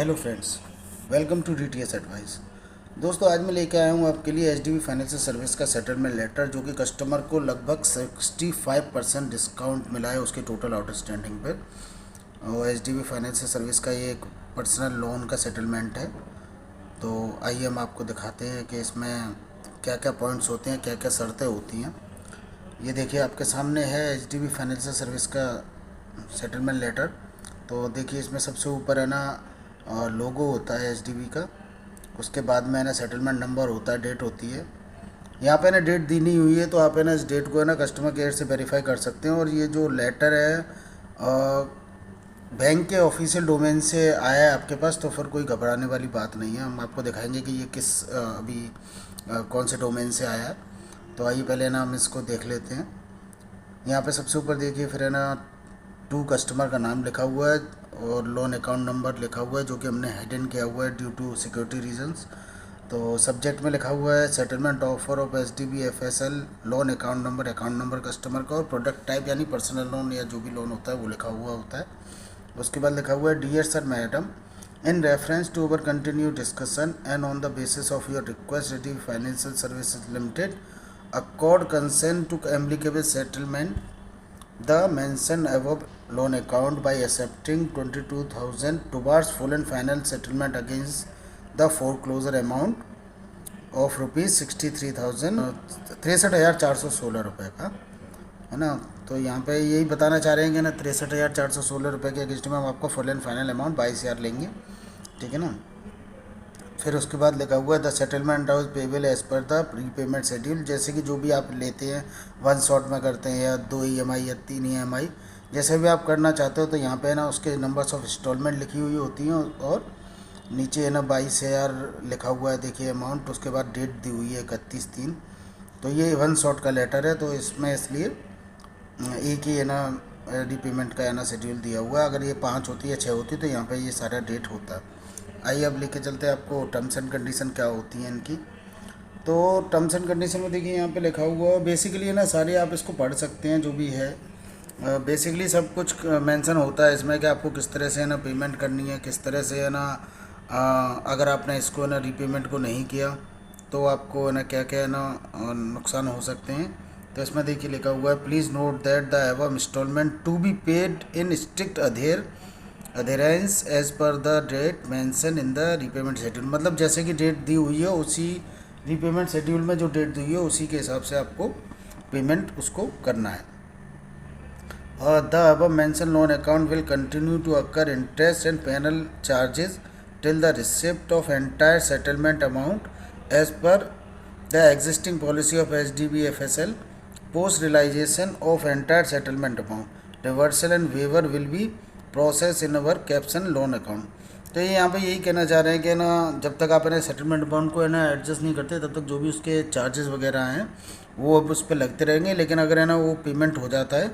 Hello friends, welcome to DTS advice. दोस्तों, आज मैं लेके आया हूँ आपके लिए एचडीबी फाइनेंशियल सर्विस का सेटलमेंट लेटर, जो कि कस्टमर को लगभग 65% डिस्काउंट मिला है उसके टोटल आउटस्टैंडिंग पर। और एचडीबी फाइनेंशियल सर्विस का ये एक पर्सनल लोन का सेटलमेंट है। तो आइए हम आपको दिखाते हैं कि इसमें क्या क्या पॉइंट्स होते हैं, क्या क्या शर्तें होती हैं। ये देखिए, आपके सामने है एचडीबी फाइनेंशियल सर्विस का सेटलमेंट लेटर। तो देखिए, इसमें सबसे ऊपर है ना लोगो होता है एचडीबी का। उसके बाद में है ना सेटलमेंट नंबर होता है, डेट होती है। यहाँ पे ना डेट दी नहीं हुई है, तो आप है ना इस डेट को है ना कस्टमर केयर से वेरीफाई कर सकते हैं। और ये जो लेटर है बैंक के ऑफिशियल डोमेन से आया है आपके पास, तो फिर कोई घबराने वाली बात नहीं है। हम आपको दिखाएंगे कि ये किस अभी कौन से डोमेन से आया है। तो आइए पहले ना हम इसको देख लेते हैं। यहाँ पे सबसे ऊपर देखिए, फिर है ना टू कस्टमर का नाम लिखा हुआ है और लोन अकाउंट नंबर लिखा हुआ है, जो कि हमने हिडन किया हुआ है ड्यू टू सिक्योरिटी रीजंस। तो सब्जेक्ट में लिखा हुआ है settlement offer of HDB FSL, loan account number customer का, और प्रोडक्ट टाइप यानी पर्सनल लोन या जो भी लोन होता है वो लिखा हुआ होता है। उसके बाद लिखा हुआ है dear sir madam, in reference to our continue discussion and on the basis of your request HDB financial services limited accord consent to amicable settlement the mentioned above loan account by accepting 22,000 towards full and final settlement against the foreclosure amount of rupees 63,416 रुपये का, है ना। तो यहाँ पे यही बताना चाह रहे हैं कि ना 63,416 रुपये के अगेंस्ट में हम आपको फुल एंड फाइनल अमाउंट 22,000 लेंगे, ठीक है ना। फिर उसके बाद लिखा हुआ है the settlement house payable as per the prepayment schedule. जैसे कि जो भी आप लेते हैं वन शॉट में करते हैं या 2 ईएमआई या 3 ईएमआई, जैसे भी आप करना चाहते हो, तो यहाँ पे ना उसके नंबर्स ऑफ इंस्टॉलमेंट लिखी हुई होती हैं और नीचे है ना 22,000 लिखा हुआ है, देखिए अमाउंट। उसके बाद डेट दी हुई है 31/3। तो ये वन शॉट का लेटर है, तो इसमें इसलिए एक ही है ना रीपेमेंट का है ना शेड्यूल दिया हुआ है। अगर ये 5 होती है 6 होती तो यहाँ पे ये सारा डेट होता। आइए अब लेके चलते हैं आपको टर्म्स एंड कंडीशन क्या होती हैं इनकी। तो टर्म्स एंड कंडीशन में देखिए, यहाँ पे लिखा हुआ है बेसिकली है ना, सारे आप इसको पढ़ सकते हैं जो भी है। बेसिकली सब कुछ मेंशन होता है इसमें कि आपको किस तरह से है ना पेमेंट करनी है, किस तरह से है ना अगर आपने इसको है ना रीपेमेंट को नहीं किया तो आपको है ना क्या क्या है ना नुकसान हो सकते हैं। तो इसमें देखिए लिखा हुआ है please note that the above instalment to be paid in strict adherence as per the date mention in the repayment schedule. मतलब जैसे कि डेट दी हुई है उसी रीपेमेंट शेड्यूल में जो डेट दी हुई है उसी के हिसाब से आपको पेमेंट उसको करना है। और the above mention loan account will continue to accrue interest and penal charges till the receipt of entire settlement amount as per the existing policy of HDBFSL post realisation of entire settlement amount reversal and waiver will be process in our caption loan account. तो ये यहाँ पे यही कहना चाह रहे हैं कि ना जब तक आप है सेटलमेंट अमाउंट को है ना एडजस्ट नहीं करते, तब तक जो भी उसके चार्जेस वगैरह हैं वो अब उस पर लगते रहेंगे। लेकिन अगर है ना वो पेमेंट हो जाता है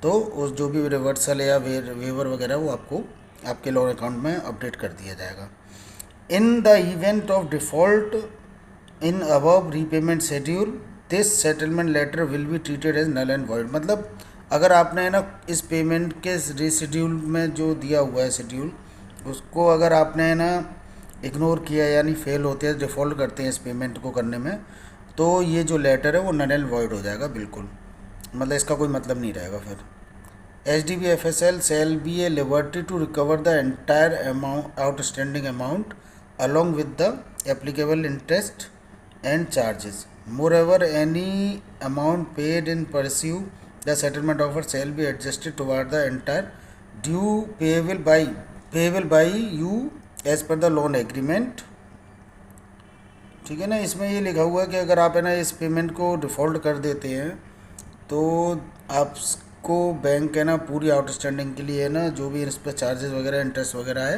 तो उस जो भी रिवर्सल या वेवर वगैरह वो आपको आपके लोन अकाउंट में अपडेट कर दिया जाएगा। In the event of default in above repayment schedule this settlement letter will be treated as null and void. मतलब अगर आपने है ना इस पेमेंट के रीशेड्यूल में जो दिया हुआ है शेड्यूल, उसको अगर आपने है ना इग्नोर किया यानी फेल होते हैं, डिफ़ॉल्ट करते हैं इस पेमेंट को करने में, तो ये जो लेटर है वो नल एंड वॉइड हो जाएगा बिल्कुल। मतलब इसका कोई मतलब नहीं रहेगा फिर। HDBFSL shall be a liberty to recover the entire amount outstanding amount along with the applicable interest and charges. Moreover, any amount paid in pursue the settlement offer shall be adjusted toward the entire due payable by you as per the loan agreement. ठीक है ना। इसमें ये लिखा हुआ है कि अगर आप है ना इस पेमेंट को डिफ़ॉल्ट कर देते हैं तो आपको बैंक है ना पूरी आउटस्टैंडिंग के लिए है ना जो भी इस पर चार्जेस वगैरह इंटरेस्ट वगैरह है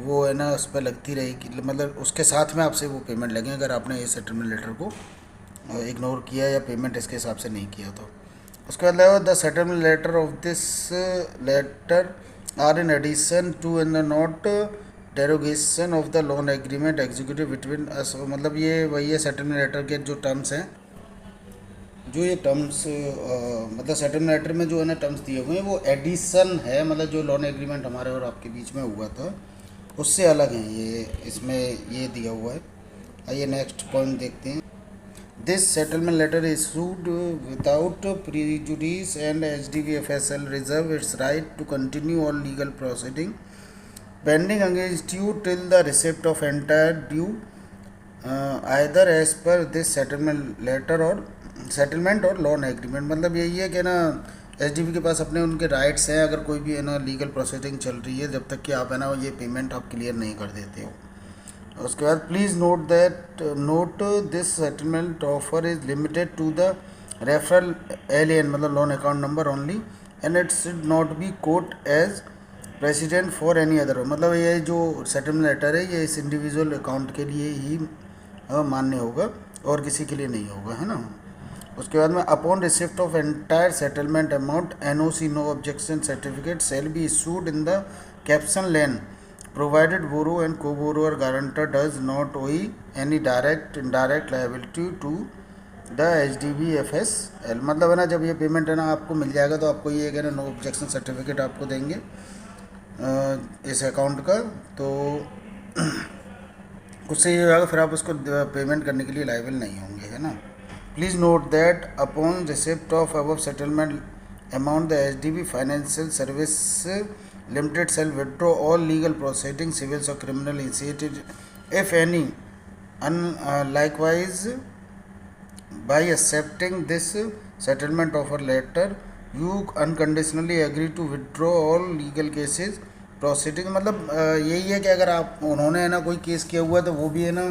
वो है ना उस पर लगती रहेगी। मतलब उसके साथ में आपसे वो पेमेंट लगेगी अगर आपने ये सेटलमेंट लेटर को इग्नोर किया या पेमेंट इसके हिसाब से नहीं किया तो। उसके बाद लगा the settlement letter of this letter are in addition to in the not derogation of the loan agreement executive between us. मतलब ये वही है सेटलमेंट लेटर के जो टर्म्स हैं, जो ये टर्म्स मतलब सेटलमेंट लेटर में जो है ना टर्म्स दिए हुए हैं वो एडिशन है। मतलब जो लोन एग्रीमेंट हमारे और आपके बीच में हुआ था उससे अलग हैं ये, इसमें ये दिया हुआ है। आइए नेक्स्ट पॉइंट देखते हैं। This settlement letter issued without prejudice and HDBFSL reserve its right to continue all legal proceeding pending against you till the receipt of entire due either as per this settlement letter और settlement और loan agreement. मतलब यही है कि ना HDB के पास अपने उनके राइट्स हैं, अगर कोई भी है ना लीगल प्रोसीडिंग चल रही है, जब तक कि आप है ना ये पेमेंट आप क्लियर नहीं कर देते हो। उसके बाद please note this settlement offer is limited to the referral alien मतलब loan account number only and it should not be quote as president for any other. मतलब ये जो सेटलमेंट लेटर है ये इस इंडिविजुअल अकाउंट के लिए ही मान्य होगा और किसी के लिए नहीं होगा, है ना। उसके बाद में upon receipt of entire settlement amount NOC no objection certificate shall be issued in the caption lane provided borrower and co-borrower guarantor does not owe any direct indirect liability to the HDBFSL। मतलब है ना जब ये payment है ना आपको मिल जाएगा तो आपको ये है ना नो ऑब्जेक्शन सर्टिफिकेट आपको देंगे इस अकाउंट का, तो उससे ये होगा फिर आप उसको पेमेंट करने के लिए लायबल नहीं होंगे, है ना। Please note that upon receipt of above settlement amount the HDB financial service Limited shall withdraw all legal proceedings, civil or criminal initiated, if any, likewise by accepting this settlement offer letter, you unconditionally agree to withdraw all legal cases proceedings। मतलब यही है कि अगर आप उन्होंने है ना कोई केस किया हुआ है तो वो भी है ना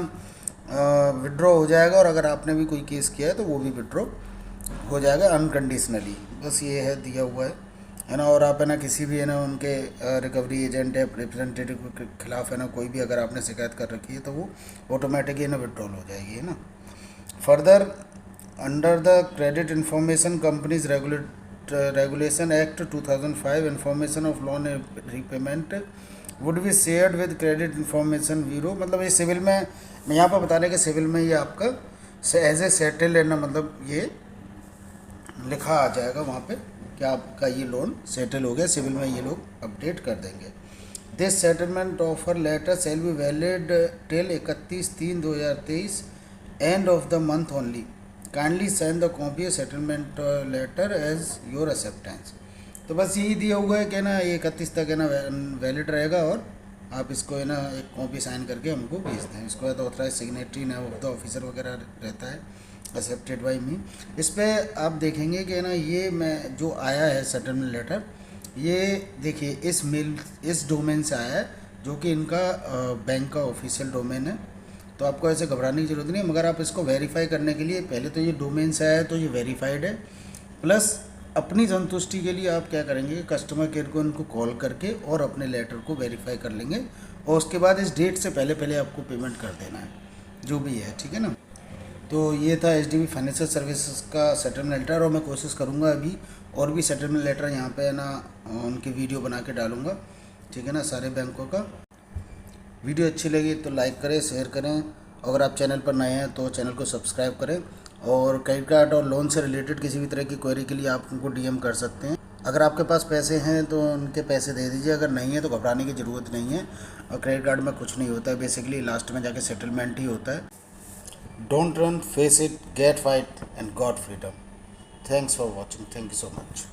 विड्रॉ हो जाएगा, और अगर आपने भी कोई केस किया है तो वो भी विड्रॉ हो जाएगा अनकंडीशनली। बस ये है दिया हुआ है ना। और आप है ना किसी भी है ना उनके रिकवरी एजेंट या रिप्रेजेंटेटिव के खिलाफ है ना कोई भी अगर आपने शिकायत कर रखी है तो वो ऑटोमेटिकली ना विड्रॉल हो जाएगी, है ना। Further under the credit information companies regulation act 2005 information of loan repayment would be shared with credit information bureau. मतलब ये सिविल में मैं यहाँ पर बता रहे कि सिविल में ये आपका एज ए सेटल है ना, मतलब ये लिखा आ जाएगा वहाँ पे कि आपका ये लोन सेटल हो गया, सिविल में ये लोग अपडेट कर देंगे। This settlement offer letter shall be valid till 31/3/2023 end of the month only. Kindly send the copy settlement letter as your acceptance. तो बस यही दिया हुआ है कि ना ये 31 तक है ना वैलिड रहेगा, और आप इसको है ना एक कॉपी साइन करके हमको भेज दें। इसको है तो authorise signatory name of the officer वगैरह रहता है, एक्सेप्टेड बाई मी। इस पर आप देखेंगे कि ना ये मैं जो आया है सेटलमेंट लेटर, ये देखिए इस डोमेन से आया है जो कि इनका बैंक का ऑफिशियल डोमेन है। तो आपको ऐसे घबराने की ज़रूरत नहीं है, मगर आप इसको वेरीफाई करने के लिए पहले तो ये डोमेन से आया है तो ये वेरीफाइड है, प्लस अपनी संतुष्टि के लिए आप क्या करेंगे कस्टमर केयर को उनको कॉल करके और अपने लेटर को वेरीफाई कर लेंगे, और उसके बाद इस डेट से पहले आपको पेमेंट कर देना है जो भी है, ठीक है ना। तो ये था HDB फाइनेंशियल सर्विसेज का सेटलमेंट लेटर, और मैं कोशिश करूँगा अभी और भी सेटलमेंट लेटर यहाँ पे है ना उनकी वीडियो बना के डालूँगा, ठीक है ना, सारे बैंकों का। वीडियो अच्छी लगी तो लाइक करें, शेयर करें, अगर आप चैनल पर नए हैं तो चैनल को सब्सक्राइब करें, और क्रेडिट कार्ड और लोन से रिलेटेड किसी भी तरह की क्वेरी के लिए आप उनको DM कर सकते हैं। अगर आपके पास पैसे हैं तो उनके पैसे दे दीजिए, अगर नहीं है तो घबराने की ज़रूरत नहीं है। और क्रेडिट कार्ड में कुछ नहीं होता है, बेसिकली लास्ट में जाके सेटलमेंट ही होता है। Don't run, face it, get fight and got freedom. Thanks for watching. Thank you so much.